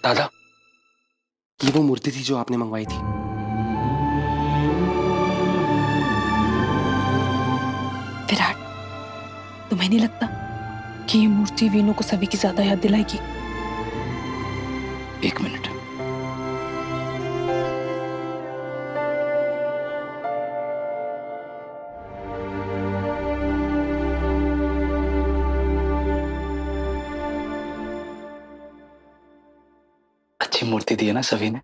दादा, ये वो मूर्ति थी जो आपने मंगवाई थी। विराट, तुम्हें नहीं लगता कि ये मूर्ति वीनू को सभी की ज्यादा याद दिलाएगी? एक मिनट। अच्छी मूर्ति दी है ना सभी ने?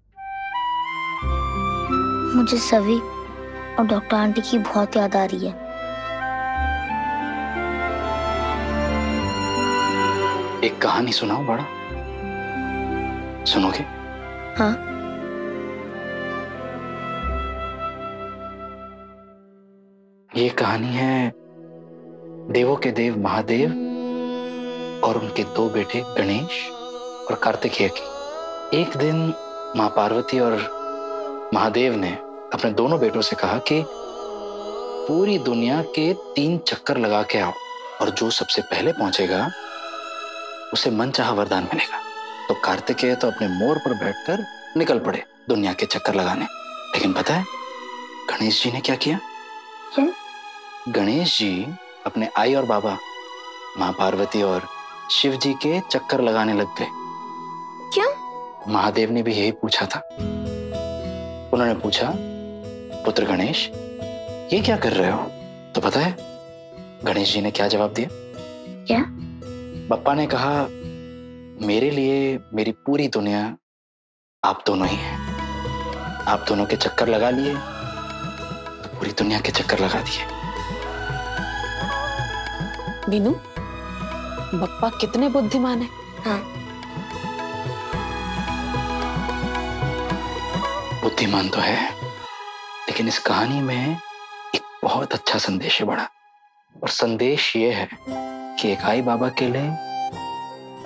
मुझे सभी और डॉक्टर आंटी की बहुत याद आ रही है। एक कहानी सुनाऊं बड़ा? सुनोगे? हाँ। ये कहानी है देवों के देव महादेव और उनके दो बेटे गणेश और कार्तिकेय की। एक दिन मां पार्वती और महादेव ने अपने दोनों बेटों से कहा कि पूरी दुनिया के 3 चक्कर लगा के आओ और जो सबसे पहले पहुंचेगा उसे मनचाहा वरदान मिलेगा। तो कार्तिकेय तो अपने मोर पर बैठकर निकल पड़े दुनिया के चक्कर लगाने। लेकिन पता है गणेश जी ने क्या किया? क्या? गणेश जी अपने आई और बाबा मां पार्वती और शिव जी के चक्कर लगाने लग गए। क्यों? महादेव ने भी यही पूछा था। उन्होंने पूछा, पुत्र गणेश, ये क्या कर रहे हो? तो पता है गणेश जी ने क्या जवाब दिया? क्या? बप्पा ने कहा, मेरे लिए मेरी पूरी दुनिया आप दोनों ही हैं। आप दोनों के चक्कर लगा लिए तो पूरी दुनिया के चक्कर लगा दिए। वीनू, बप्पा कितने बुद्धिमान है। हाँ। बुद्धिमान तो है, लेकिन इस कहानी में एक बहुत अच्छा संदेश है बड़ा। और संदेश ये है कि एक आई बाबा के लिए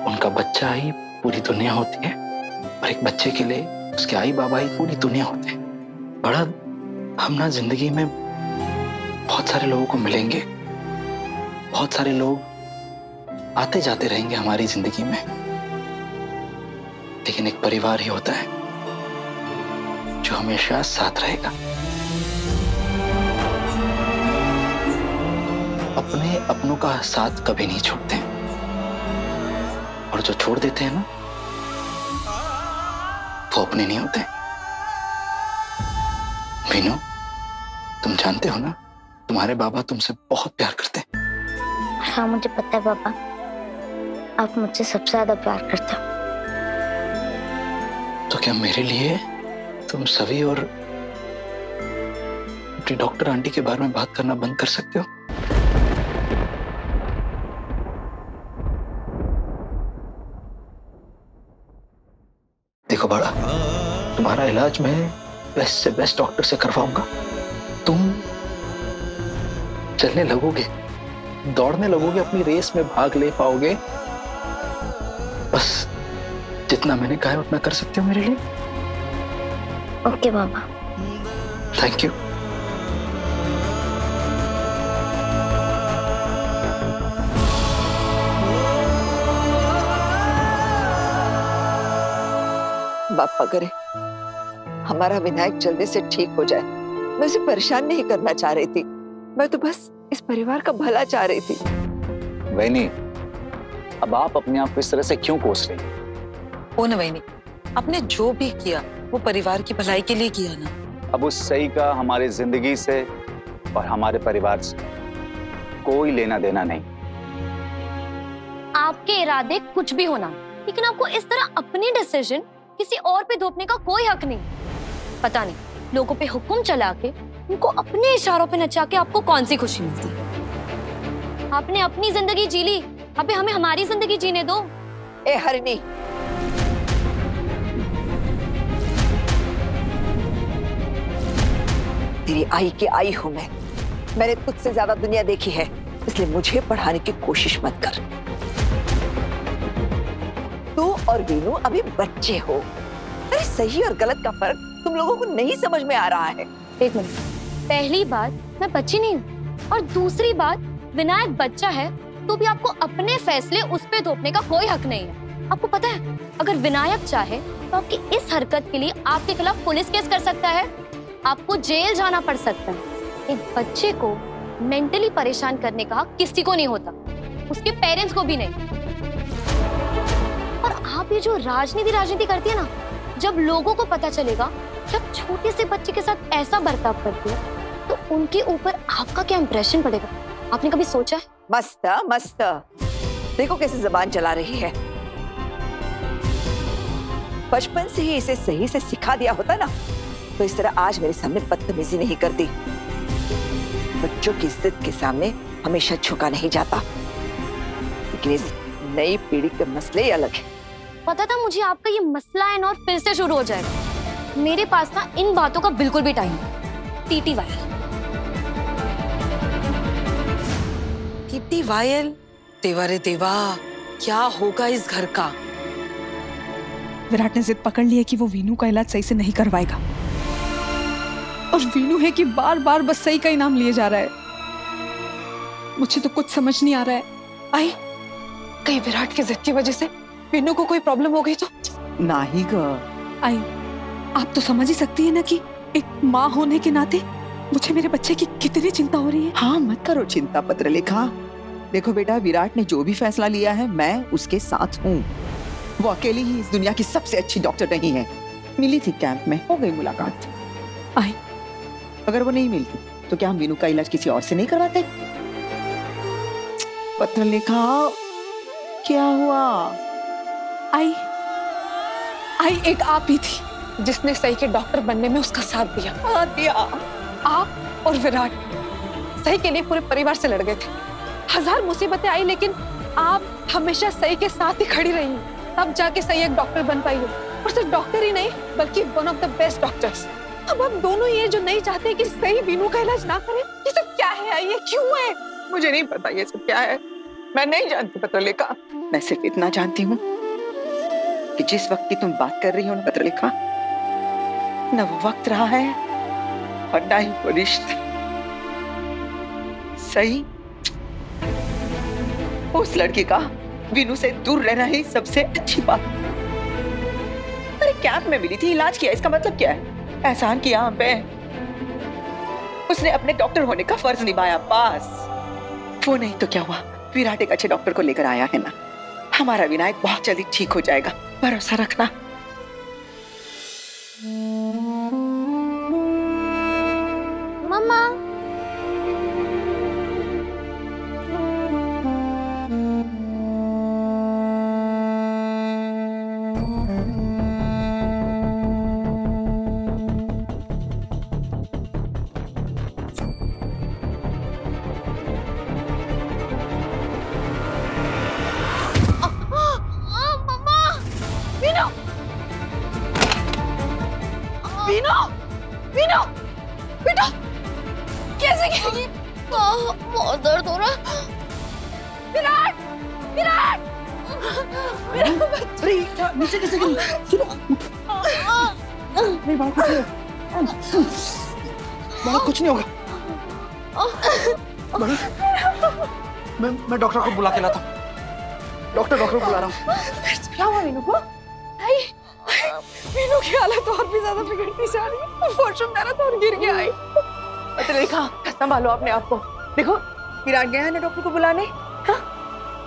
उनका बच्चा ही पूरी दुनिया होती है और एक बच्चे के लिए उसके आई बाबा ही पूरी दुनिया होते हैं। बड़ा, हम ना जिंदगी में बहुत सारे लोगों को मिलेंगे, बहुत सारे लोग आते जाते रहेंगे हमारी जिंदगी में, लेकिन एक परिवार ही होता है जो हमेशा साथ रहेगा। अपने अपनों का साथ कभी नहीं छोड़ते, और जो छोड़ देते हैं ना वो अपने नहीं होते। मीनू, तुम जानते हो ना तुम्हारे बाबा तुमसे बहुत प्यार करते हैं। हाँ, मुझे पता है पापा, आप मुझसे सबसे ज्यादा प्यार करते हो। तो क्या मेरे लिए तुम सभी और अपनी डॉक्टर आंटी के बारे में बात करना बंद कर सकते हो? देखो बड़ा, तुम्हारा इलाज मैं बेस्ट से बेस्ट डॉक्टर से करवाऊंगा। तुम चलने लगोगे, दौड़ने लगोगे, अपनी रेस में भाग ले पाओगे। बस जितना मैंने कहा है उतना कर सकते हो मेरे लिए? ओके पापा। Thank you. बाप्पा करे हमारा विनायक जल्दी से ठीक हो जाए। मैं उसे परेशान नहीं करना चाह रही थी, मैं तो बस इस परिवार का भला चाह रही थी। वैनी, अब आप अपने आप को इस तरह से क्यों कोस रही हैं? ओ न वैनी, आपने जो भी किया वो परिवार की भलाई के लिए किया ना। अब उस सही का हमारी जिंदगी से और हमारे परिवार से कोई लेना देना नहीं। आपके इरादे कुछ भी होना, लेकिन आपको इस तरह अपनी डिसीजन किसी और पे थोपने का कोई हक नहीं। पता नहीं लोगों पे हुक्म चला के उनको अपने इशारों पे नचा के आपको कौन सी खुशी मिलती है। आपने अपनी जिंदगी जी ली, अबे हमें हमारी जिंदगी जीने दो। ए हरिणी, तेरी आई की आई हूं मैंने तुझसे ज्यादा दुनिया देखी है, इसलिए मुझे पढ़ाने की कोशिश मत कर। तू और वीनू अभी बच्चे हो। अरे सही और गलत का फर्क तुम लोगों को नहीं समझ में आ रहा है। एक मिनट, पहली बात मैं बच्ची नहीं हूँ, और दूसरी बात विनायक बच्चा है तो भी आपको अपने फैसले उस पे थोपने का कोई हक नहीं है। आपको पता है, अगर विनायक चाहे तो आपकी इस हरकत के लिए आपके खिलाफ पुलिस केस कर सकता है, आपको जेल जाना पड़ सकता है। एक बच्चे को मेंटली परेशान करने का हक किसी को नहीं होता, उसके पेरेंट्स को भी नहीं। और आप ये जो राजनीति करती है ना, जब लोगों को पता चलेगा कि आप छोटे से बच्चे के साथ ऐसा बर्ताव करती है, तो उनके ऊपर आपका क्या इंप्रेशन पड़ेगा? आपने कभी सोचा है? मस्त मस्त, देखो कैसे जबान चला रही है। बचपन से ही इसे सही से सिखा दिया होता ना, तो इस तरह आज मेरे सामने बदतमीजी नहीं करती। बच्चों की इज्जत के सामने हमेशा झुका नहीं जाता। लेकिन इस नई पीढ़ी के मसले ही अलग है। पता था मुझे आपका ये मसला है और फिर से शुरू हो जाएगा। मेरे पास ना इन बातों का बिल्कुल भी टाइम नहीं। टीटी वायल, टीटी वायल, देवा रे देवा, क्या होगा इस घर का? विराट ने जिद पकड़ ली है कि वो वीनू का इलाज सही से नहीं करवाएगा, और वीनू है कि बार बार बस सही का ही नाम लिए जा रहा है। मुझे तो कुछ समझ नहीं आ रहा है। आई, कहीं विराट की जिद की वजह से वीनू को कोई प्रॉब्लम हो गई तो? नहीं ग। आई, आप तो समझ ही सकती है ना कि एक माँ होने के नाते मुझे मेरे बच्चे की कितनी चिंता हो रही है। हाँ, मत करो चिंता पत्रलेखा। देखो बेटा, विराट ने जो भी फैसला लिया है, मैं उसके साथ हूँ। वो अकेली ही इस दुनिया की सबसे अच्छी डॉक्टर नहीं है। मिली थी कैंप में, हो गई मुलाकात। आई, अगर वो नहीं मिलती तो क्या हम वीनू का इलाज किसी और से नहीं करवाते? पत्रलेखा, क्या हुआ? आई, एक आप ही थी जिसने सही के डॉक्टर बनने में उसका साथ दिया। दिया। आप और विराट सही के लिए पूरे परिवार से लड़ गए थे। हजार मुसीबतें आई, लेकिन आप हमेशा सही के साथ ही खड़ी रही, तब जाके सही एक डॉक्टर बन पाई हो। और सिर्फ डॉक्टर ही नहीं, बल्कि one of the best doctors. अब आप दोनों ये जो नहीं चाहते कि सही वीनू का इलाज ना करे, ये सब क्या है? ये क्यों है? मुझे नहीं पता ये सब क्या है, मैं नहीं जानती पत्रलेखा। मैं सिर्फ इतना जानती हूँ कि जिस वक्त की तुम बात कर रही हो ना पत्रलेखा, न वो वक्त रहा है और ना ही वो रिश्ता। सही उस लड़की का वीनू से दूर रहना ही सबसे अच्छी बात। अरे कैंप में मिली थी, इलाज किया, इसका मतलब क्या है? एहसान किया हम पे। उसने अपने डॉक्टर होने का फर्ज निभाया, बस। वो नहीं तो क्या हुआ, विराट एक अच्छे डॉक्टर को लेकर आया है ना। हमारा विनायक बहुत जल्दी ठीक हो जाएगा, भरोसा रखना। मम्मा, वीनू, बेटा कैसे गिरी? बहुत दर्द हो रहा। विराट, मेरा बच्चा नीचे कैसे गिरी? नहीं, बड़ा कुछ नहीं होगा। मैं डॉक्टर को बुला के लाता हूँ। डॉक्टर को बुला रहा हूँ। क्या हुआ वीनू को? वीनू की हालत और भी ज्यादा बिगड़ती जा रही है। वॉशरूम जा रहा था और गिर गया। आई, पत्रलेखा, संभालो अपने आप को। देखो, विराट गया है ना डॉक्टर को बुलाने। हाँ?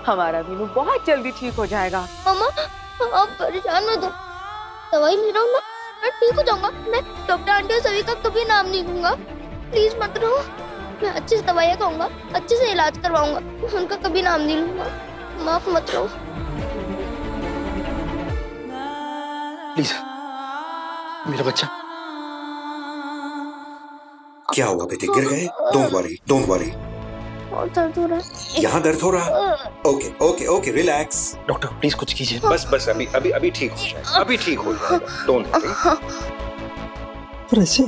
हमारा वीनू बहुत जल्दी ठीक हो जाएगा। मम्मा, आप परेशान मत हो, दवाई ले रहा हूँ मैं ठीक हो जाऊंगा। मैं डॉक्टर आंटी और सभी का कभी नाम नहीं लूंगा। प्लीज मत रहो, मैं अच्छे से दवाइयाँ खाऊंगा, अच्छे से इलाज करवाऊंगा, उनका कभी नाम नहीं लूंगा। माफ मत रहो प्लीज। मेरा बच्चा। क्या हुआ बेटे, गिर गए? Don't worry. बहुत दर्द हो रहा है। यहाँ दर्द हो रहा? Okay, relax. डॉक्टर प्लीज कुछ कीजिए। बस अभी ठीक हो जाएगा, अभी ठीक हो जाएगा। Don't worry. ऐसे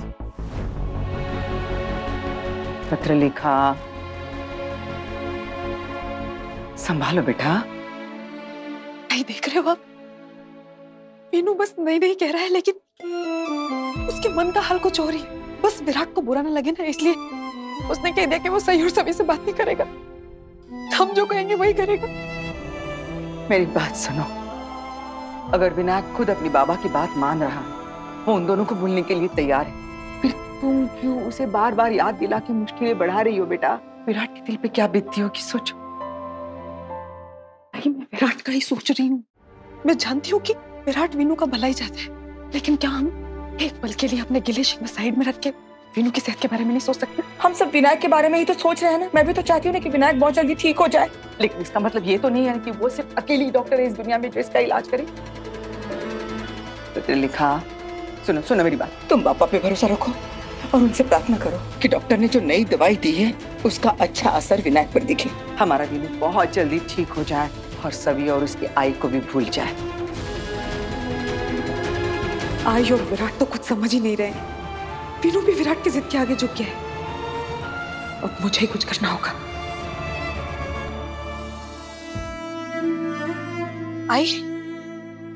पत्रलेखा, संभालो बेटा। नहीं देख रहे हो आप, वीनू बस नहीं कह रहा है, लेकिन उसके मन का हाल कुछ और ही। बस विराट को बुरा ना लगे ना, इसलिए उसने कह दिया कि वो सही और सभी से बात नहीं करेगा। हम जो कहेंगे वही करेगा। मेरी बात सुनो, अगर विनायक खुद अपनी बाबा की बात मान रहा है, वो उन दोनों को भूलने के लिए तैयार है, फिर तुम क्यों उसे बार बार याद दिला के मुश्किलें बढ़ा रही हो बेटा? विराट के दिल पे क्या बीतती होगी सोचो। नहीं, मैं विराट का ही सोच रही हूँ। मैं जानती हूँ कि विराट वीनू का भला ही चाहता है, लेकिन क्या हम एक पल के लिए अपने गिले शिकवे साइड में रख के वीनू की सेहत के बारे में नहीं सोच सकते? हम सब विनायक के बारे में ही तो सोच रहे हैं ना। मैं भी तो चाहती हूँ ना कि विनायक बहुत जल्दी ठीक हो जाए, लेकिन इसका मतलब ये तो नहीं है कि वो सिर्फ अकेली डॉक्टर है इस दुनिया में जो इसका इलाज करे। तो लिखा, सुनो सुनो मेरी बात, तुम पापा पे भरोसा रखो और उनसे प्रार्थना करो कि डॉक्टर ने जो नई दवाई दी है उसका अच्छा असर विनायक पर दिखे, हमारा विनू बहुत जल्दी ठीक हो जाए और सभी और उसकी आई को भी भूल जाए। आई और विराट तो कुछ समझ ही नहीं रहे। वीनू भी विराट की जिद के आगे झुक गया है। अब मुझे ही कुछ करना होगा। आई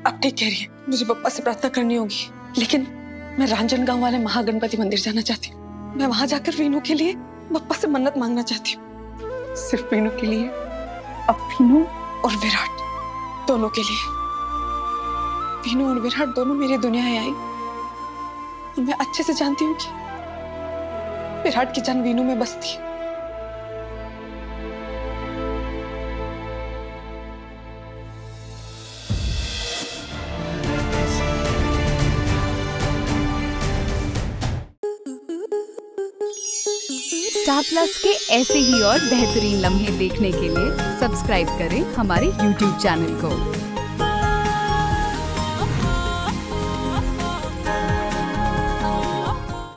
अब ठीक कह रही है, मुझे पप्पा से प्रार्थना करनी होगी, लेकिन मैं रांजनगांव वाले महागणपति मंदिर जाना चाहती हूँ। मैं वहां जाकर वीनू के लिए पप्पा से मन्नत मांगना चाहती हूँ। सिर्फ वीनू के लिए? अब वीनू और विराट दोनों के लिए। वीनू और विराट दोनों मेरी दुनिया है आई, और मैं अच्छे से जानती हूँ कि विराट की जान वीनू में बसती है। स्टार प्लस के ऐसे ही और बेहतरीन लम्हे देखने के लिए सब्सक्राइब करें हमारे YouTube चैनल को।